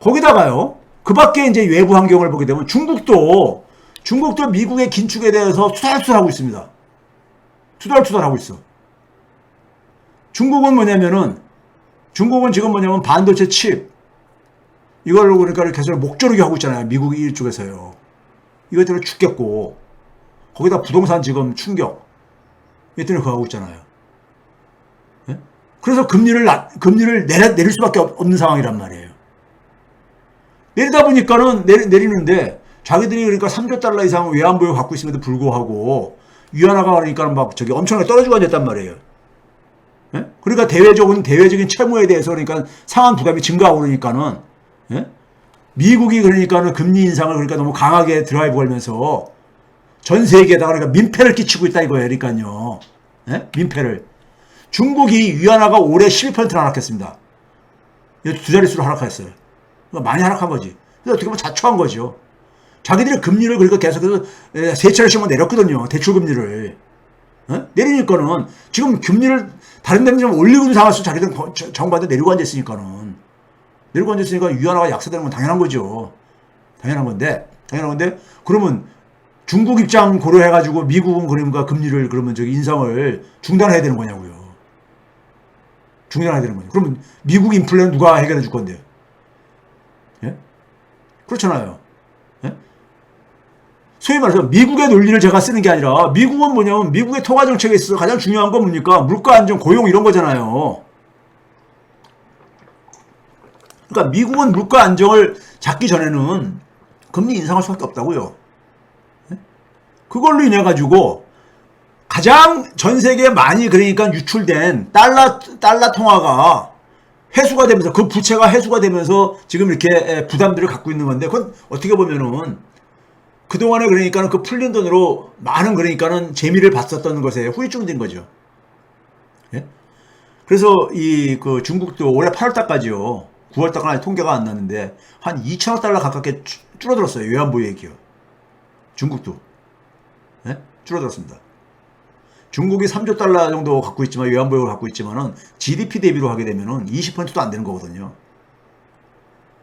거기다가요. 그 밖에 이제 외부 환경을 보게 되면 중국도 미국의 긴축에 대해서 투덜투덜하고 있습니다. 투덜투덜하고 있어. 중국은 지금 뭐냐면 반도체 칩 이걸로 그러니까 계속 목조르기 하고 있잖아요. 미국 이쪽에서요. 이것 때문에 죽겠고 거기다 부동산 지금 충격 이것 때문에 그거 하고 있잖아요. 네? 그래서 금리를 내릴 수밖에 없는 상황이란 말이에요. 내리다 보니까는 내리는데 자기들이 그러니까 3조 달러 이상 외환보유 갖고 있음에도 불구하고 위안화가 그러니까 막 저기 엄청나게 떨어지고 앉았단 말이에요. 예? 그러니까 대외적인 채무에 대해서 그러니까 상환 부담이 증가하고 그러니까는 예? 미국이 그러니까는 금리 인상을 그러니까 너무 강하게 드라이브 걸면서 전 세계에다가 그러니까 민폐를 끼치고 있다 이거예요. 그러니까요. 예? 민폐를. 중국이 위안화가 올해 12%나 하락했습니다. 두 자릿수로 하락했어요. 그러니까 많이 하락한 거지. 그래서 어떻게 보면 자초한 거죠. 자기들이 금리를 그러니까 계속해서 세 차례씩만 내렸거든요. 대출 금리를. 어? 내리니까는 지금 금리를 다른 데는 좀 올리고 있는 상황에서 자기들은 정부한테 내리고 앉았으니까는. 내리고 앉았으니까 위안화가 약세되는 건 당연한 거죠. 당연한 건데 그러면 중국 입장 고려해가지고 미국은 그러니까 금리를 그러면 저기 인상을 중단해야 되는 거냐고요. 중단해야 되는 거죠. 그러면 미국 인플레는 누가 해결해 줄 건데요? 예? 그렇잖아요. 예? 소위 말해서 미국의 논리를 제가 쓰는 게 아니라 미국은 뭐냐면 미국의 통화 정책에 있어서 가장 중요한 건 뭡니까? 물가 안정, 고용 이런 거잖아요. 그러니까 미국은 물가 안정을 잡기 전에는 금리 인상할 수밖에 없다고요. 예? 그걸로 인해 가지고 가장 전 세계에 많이 그러니까 유출된 달러 통화가 회수가 되면서 그 부채가 회수가 되면서 지금 이렇게 부담들을 갖고 있는 건데 그건 어떻게 보면은 그동안에 그러니까는 그 풀린 돈으로 많은 그러니까는 재미를 봤었던 것에 후유증이 된 거죠. 예? 그래서 그 중국도 올해 8월달까지요. 9월달까지 통계가 안 나는데 한 2천억 달러 가깝게 줄어들었어요. 외환보유액이요. 중국도. 예? 줄어들었습니다. 중국이 3조 달러 정도 갖고 있지만 외환보유를 갖고 있지만은 GDP 대비로 하게 되면은 20%도 안 되는 거거든요.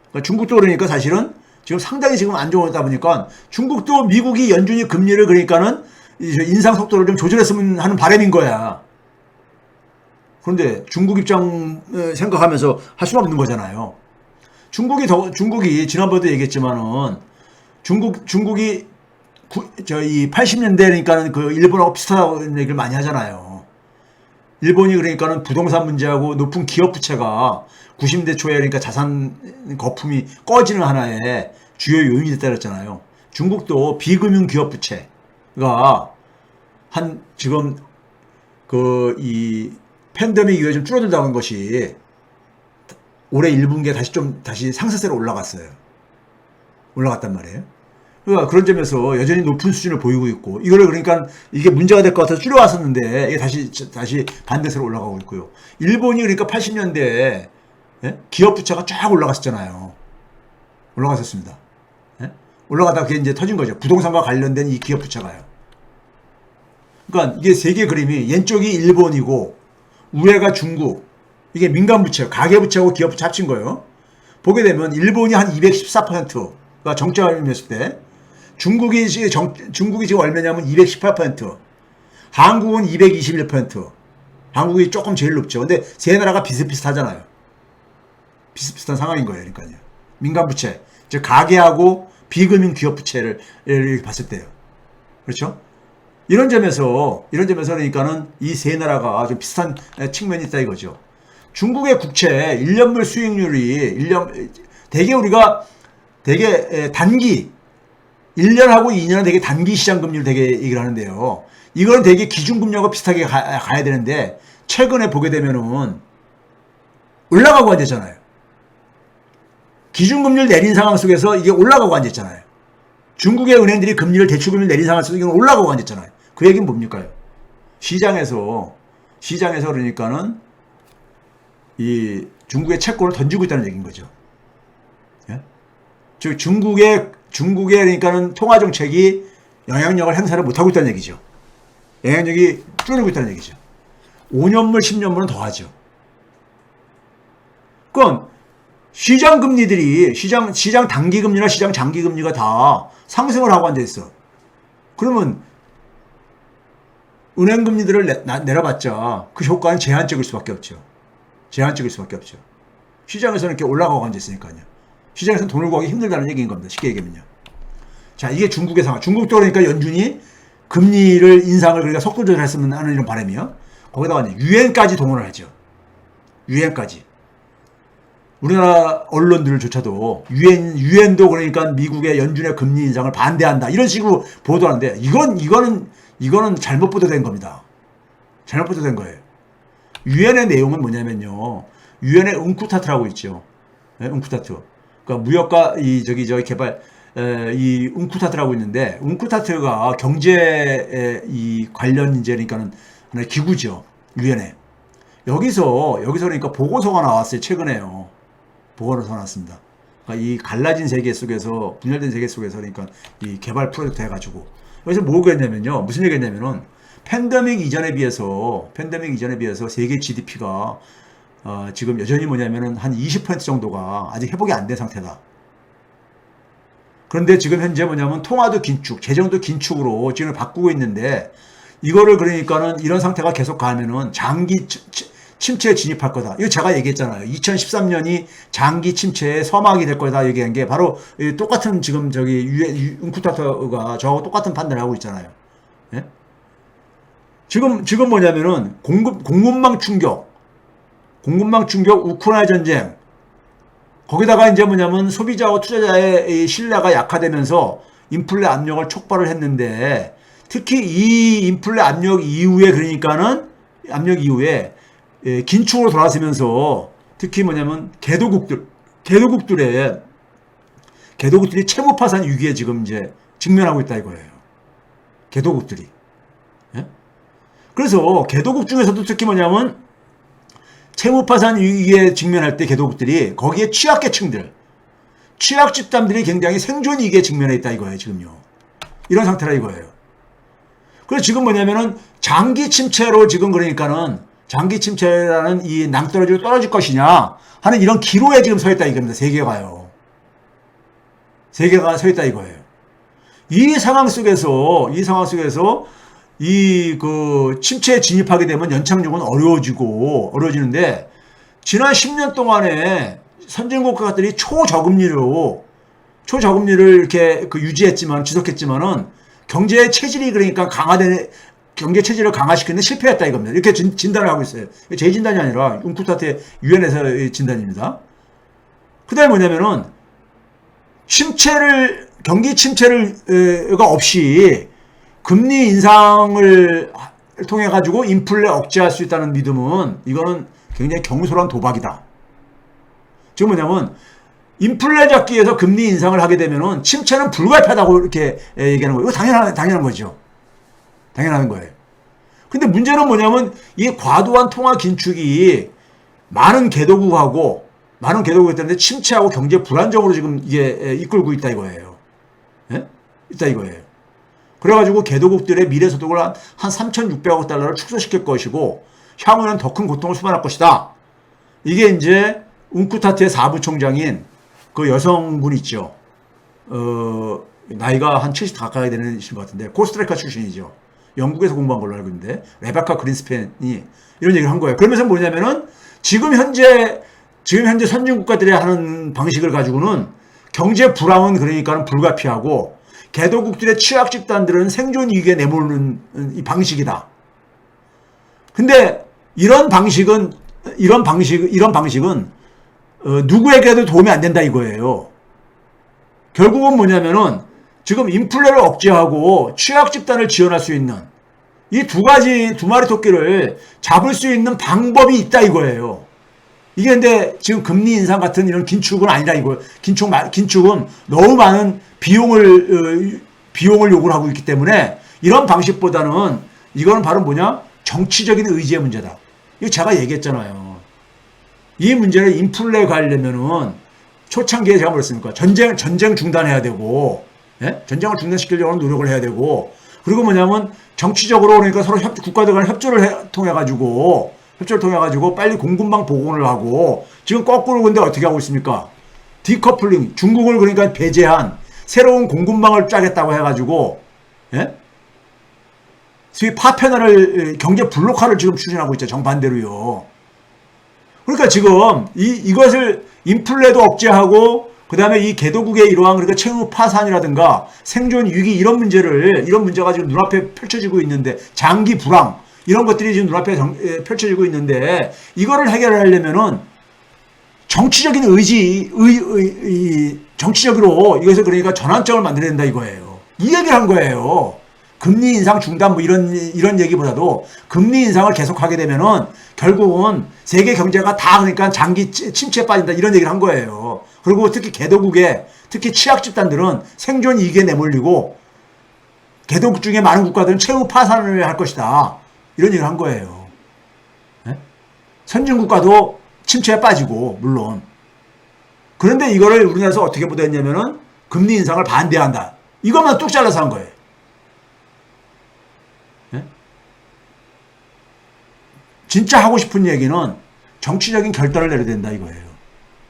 그러니까 중국도 그러니까 사실은 지금 상당히 지금 안 좋다 보니까 중국도 미국이 연준이 금리를 그러니까는 인상 속도를 좀 조절했으면 하는 바람인 거야. 그런데 중국 입장 생각하면서 할 수는 없는 거잖아요. 중국이 지난번에도 얘기했지만은 중국이 이 80년대 그러니까는 그 일본하고 비슷하다는 얘기를 많이 하잖아요. 일본이 그러니까는 부동산 문제하고 높은 기업 부채가 90년대 초에 그러니까 자산 거품이 꺼지는 하나의 주요 요인이 됐다 그랬잖아요. 중국도 비금융 기업 부채가 한 지금 이 팬데믹 이후에 좀 줄어들다는 것이 올해 1분기에 다시 상승세로 올라갔단 말이에요. 그러니까 그런 점에서 여전히 높은 수준을 보이고 있고 이거를 그러니까 이게 문제가 될 것 같아서 줄여왔었는데 이게 다시 반대세로 올라가고 있고요. 일본이 그러니까 80년대에 기업 부채가 쫙 올라갔었잖아요. 올라갔었습니다. 올라가다가 그게 이제 터진 거죠. 부동산과 관련된 이 기업 부채가요. 그러니까 이게 세계 그림이 왼쪽이 일본이고 우회가 중국. 이게 민간 부채, 가계 부채하고 기업 부채 합친 거예요. 보게 되면 일본이 한 214%가 정점이었을 때 중국이 지금 얼마냐면 218%, 한국은 221%. 한국이 조금 제일 높죠. 근데 세 나라가 비슷비슷하잖아요. 비슷비슷한 상황인 거예요. 그러니까요. 민간 부채, 즉 가계하고 비금융 기업 부채를 이렇게 봤을 때요. 그렇죠? 이런 점에서 그러니까는 이 세 나라가 좀 비슷한 측면이 있다 이거죠. 중국의 국채 1년물 수익률이 되게 단기 1년하고 2년은 되게 단기 시장 금리를 되게 얘기를 하는데요. 이거는 되게 기준금리하고 비슷하게 가야 되는데 최근에 보게 되면은 올라가고 앉았잖아요. 기준금리를 내린 상황 속에서 이게 올라가고 앉았잖아요. 중국의 은행들이 대출금리를 내린 상황 속에서 이건 올라가고 앉았잖아요. 그 얘기는 뭡니까? 시장에서 그러니까는 이 중국의 채권을 던지고 있다는 얘기인 거죠. 예? 즉 중국의 그러니까는 통화 정책이 영향력을 행사를 못하고 있다는 얘기죠. 영향력이 줄어들고 있다는 얘기죠. 5년물, 10년물은 더 하죠. 그건 시장 금리들이 시장 단기 금리나 시장 장기 금리가 다 상승을 하고 앉아 있어. 그러면 은행 금리들을 내려봤자 그 효과는 제한적일 수밖에 없죠. 제한적일 수밖에 없죠. 시장에서는 이렇게 올라가고 앉아 있으니까요. 시장에서는 돈을 구하기 힘들다는 얘기인 겁니다. 쉽게 얘기하면요. 자, 이게 중국의 상황. 중국도 그러니까 연준이 금리를 인상을 그러니까 속도 조절했으면 하는 이런 바람이요. 거기다가 이제 유엔까지 동원을 하죠. 유엔까지. 우리나라 언론들조차도 유엔도 그러니까 미국의 연준의 금리 인상을 반대한다. 이런 식으로 보도하는데 이거는 잘못 보도된 겁니다. 잘못 보도된 거예요. 유엔의 내용은 뭐냐면요. 유엔의 웅쿠타트라고 있죠. 네, 웅쿠타트. 그러니까 무역과 개발 이 웅쿠타트라고 있는데 웅쿠타트가 경제 이 관련 이제 그러니까는 하나의 기구죠. 유엔에. 여기서 그러니까 보고서가 나왔어요. 최근에요. 보고서가 나왔습니다. 그러니까 이 갈라진 세계 속에서 분열된 세계 속에서 그러니까 이 개발 프로젝트 해가지고 여기서 뭐가 있냐면요. 무슨 얘기했냐면은 팬데믹 이전에 비해서 세계 GDP가 지금 여전히 뭐냐면은 한 20% 정도가 아직 회복이 안 된 상태다. 그런데 지금 현재 뭐냐면 통화도 긴축, 재정도 긴축으로 지금 바꾸고 있는데 이거를 그러니까는 이런 상태가 계속 가면은 장기 침체에 진입할 거다. 이거 제가 얘기했잖아요. 2013년이 장기 침체의 서막이 될 거다 얘기한 게 바로 똑같은 지금 웅쿠타트가 저하고 똑같은 판단을 하고 있잖아요. 예? 지금 뭐냐면은 공급망 충격, 우크라이나 전쟁, 거기다가 이제 뭐냐면 소비자와 투자자의 신뢰가 약화되면서 인플레 압력을 촉발을 했는데 특히 이 인플레 압력 이후에 긴축으로 돌아서면서 특히 뭐냐면 개도국들이 채무 파산 위기에 지금 이제 직면하고 있다 이거예요. 개도국들이. 예? 그래서 개도국 중에서도 특히 뭐냐면 채무 파산 위기에 직면할 때 개도국들이 거기에 취약계층들, 취약 집단들이 굉장히 생존 위기에 직면해 있다 이거예요, 지금요. 이런 상태라 이거예요. 그래서 지금 뭐냐면은 장기 침체로 지금 그러니까는 장기 침체라는 이 낭떠러지로 떨어질 것이냐 하는 이런 기로에 지금 서 있다 이겁니다. 세계가요. 세계가 서 있다 이거예요. 이 상황 속에서 침체에 진입하게 되면 연착륙은 어려워지는데 지난 10년 동안에 선진국 국가들이 초저금리를 이렇게 지속했지만은 경제 체질이 그러니까 경제 체질을 강화시키는 실패했다 이겁니다. 이렇게 진단을 하고 있어요. 제 진단이 아니라 웅쿠타트의 유엔에서의 진단입니다. 그 다음에 뭐냐면은 경기 침체가 없이 금리 인상을 통해 가지고 인플레 억제할 수 있다는 믿음은 이거는 굉장히 경솔한 도박이다. 지금 뭐냐면 인플레 잡기 위해서 금리 인상을 하게 되면은 침체는 불가피하다고 이렇게 얘기하는 거예요. 이거 당연한 거죠. 당연한 거예요. 근데 문제는 뭐냐면 이 과도한 통화 긴축이 많은 개도국이 때문에 침체하고 경제 불안정으로 지금 이게 이끌고 있다 이거예요. 예? 있다 이거예요. 그래가지고 개도국들의 미래 소득을 한 3,600억 달러를 축소시킬 것이고 향후에는 더 큰 고통을 수반할 것이다. 이게 이제 웅쿠타트의 사부총장인 그 여성분 있죠. 나이가 한 70 가까이 되는 것 같은데 코스타리카 출신이죠. 영국에서 공부한 걸로 알고 있는데 레베카 그린스팬이 이런 얘기를 한 거예요. 그러면서 뭐냐면은 지금 현재 선진국가들이 하는 방식을 가지고는 경제 불황은 그러니까는 불가피하고 개도국들의 취약 집단들은 생존 위기에 내몰는 이 방식이다. 근데 이런 방식은 누구에게도 도움이 안 된다 이거예요. 결국은 뭐냐면은 지금 인플레를 억제하고 취약 집단을 지원할 수 있는 이 두 마리 토끼를 잡을 수 있는 방법이 있다 이거예요. 이게 근데 지금 금리 인상 같은 이런 긴축은 아니라 이거예요. 긴축은 너무 많은 비용을 요구를 하고 있기 때문에 이런 방식보다는 이거는 바로 뭐냐? 정치적인 의지의 문제다. 이거 제가 얘기했잖아요. 이 문제를 인플레 가려면은 초창기에 제가 뭐랬습니까? 전쟁 중단해야 되고, 예? 전쟁을 중단시키려고 하는 노력을 해야 되고, 그리고 뭐냐면 정치적으로 그러니까 서로 국가들 간 협조를 통해 가지고 협조를 통해 가지고 빨리 공급망 복원을 하고 지금 거꾸로 근데 어떻게 하고 있습니까? 디커플링, 중국을 그러니까 배제한 새로운 공급망을 짜겠다고 해가지고, 예? 소위 파편화를, 경제 블록화를 지금 추진하고 있죠. 정반대로요. 그러니까 지금 이것을 인플레도 억제하고, 그 다음에 이 개도국의 이러한 그러니까 채무 파산이라든가 생존 위기 이런 문제가 지금 눈앞에 펼쳐지고 있는데, 장기 불황, 이런 것들이 지금 눈앞에 펼쳐지고 있는데, 이거를 해결하려면은 정치적인 정치적으로 이것을 그러니까 전환점을 만들어야 된다 이거예요. 이 얘기를 한 거예요. 금리 인상 중단 뭐 이런 얘기보다도 금리 인상을 계속하게 되면은 결국은 세계 경제가 다 그러니까 장기 침체에 빠진다 이런 얘기를 한 거예요. 그리고 특히 개도국의 특히 취약 집단들은 생존 위기에 내몰리고 개도국 중에 많은 국가들은 채무 파산을 할 것이다. 이런 얘기를 한 거예요. 네? 선진국가도 침체에 빠지고 물론 그런데 이거를 우리나라에서 어떻게 보도했냐면은 금리 인상을 반대한다. 이것만 뚝 잘라서 한 거예요. 네? 진짜 하고 싶은 얘기는 정치적인 결단을 내려야 된다 이거예요.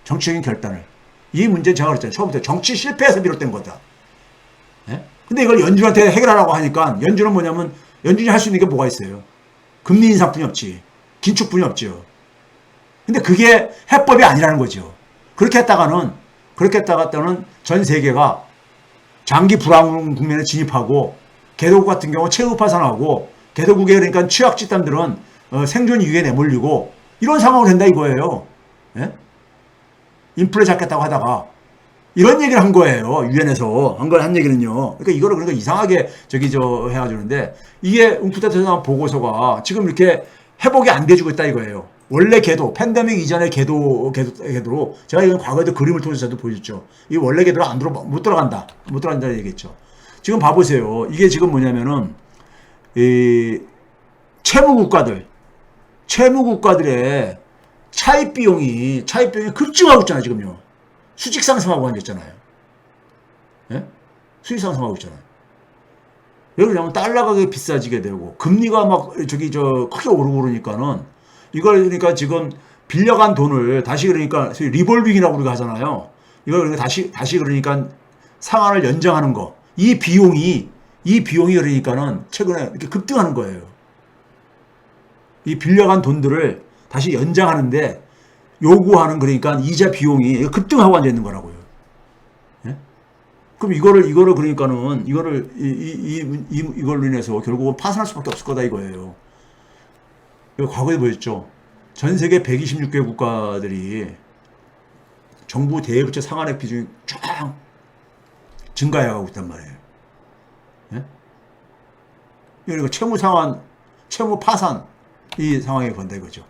정치적인 결단을. 이 문제는 제가 그랬잖아요. 처음부터 정치 실패에서 비롯된 거다. 네? 근데 이걸 연준한테 해결하라고 하니까 연준은 뭐냐면 연준이 할 수 있는 게 뭐가 있어요. 금리 인상뿐이 없지. 긴축뿐이 없죠. 근데 그게 해법이 아니라는 거죠. 그렇게 했다가는 전 세계가 장기 불황 국면에 진입하고 개도국 같은 경우 채무 파산하고 개도국의 그러니까 취약 집단들은 생존 위기에 내몰리고 이런 상황으로 된다 이거예요. 예? 인플레 잡겠다고 하다가 이런 얘기를 한 거예요. 유엔에서 한 얘기는요. 그러니까 이거를 그러니까 이상하게 해가지는데 이게 웅푸드에서 나온 보고서가 지금 이렇게 회복이 안 돼주고 있다 이거예요. 원래 궤도, 팬데믹 이전의 궤도로 제가 이건 과거에도 그림을 통해서도 보여줬죠. 이 원래 궤도로 못 들어간다는 얘기겠죠. 지금 봐보세요. 이게 지금 뭐냐면은 이 채무국가들의 차입 비용이 급증하고 있잖아요. 지금요. 수직 상승하고 앉았잖아요. 예? 수직 상승하고 있잖아요. 왜 그러냐면 달러가 비싸지게 되고 금리가 막 크게 오르고 그러니까는 이걸 그러니까 지금 빌려간 돈을 다시 그러니까 리볼빙이라고 우리가 하잖아요. 이걸 그러니까 다시 그러니까 상환을 연장하는 거. 이 비용이 그러니까는 최근에 이렇게 급등하는 거예요. 이 빌려간 돈들을 다시 연장하는데 요구하는 그러니까 이자 비용이 급등하고 앉아 있는 거라고요. 예? 그럼 이거를 그러니까는 이걸로 인해서 결국은 파산할 수밖에 없을 거다 이거예요. 과거에 보였죠. 전 세계 126개 국가들이 정부 대외부채 상환액 비중이 쫙 증가해가고 있단 말이에요. 예? 그러니까 채무 파산 이 상황에 건다 이거죠.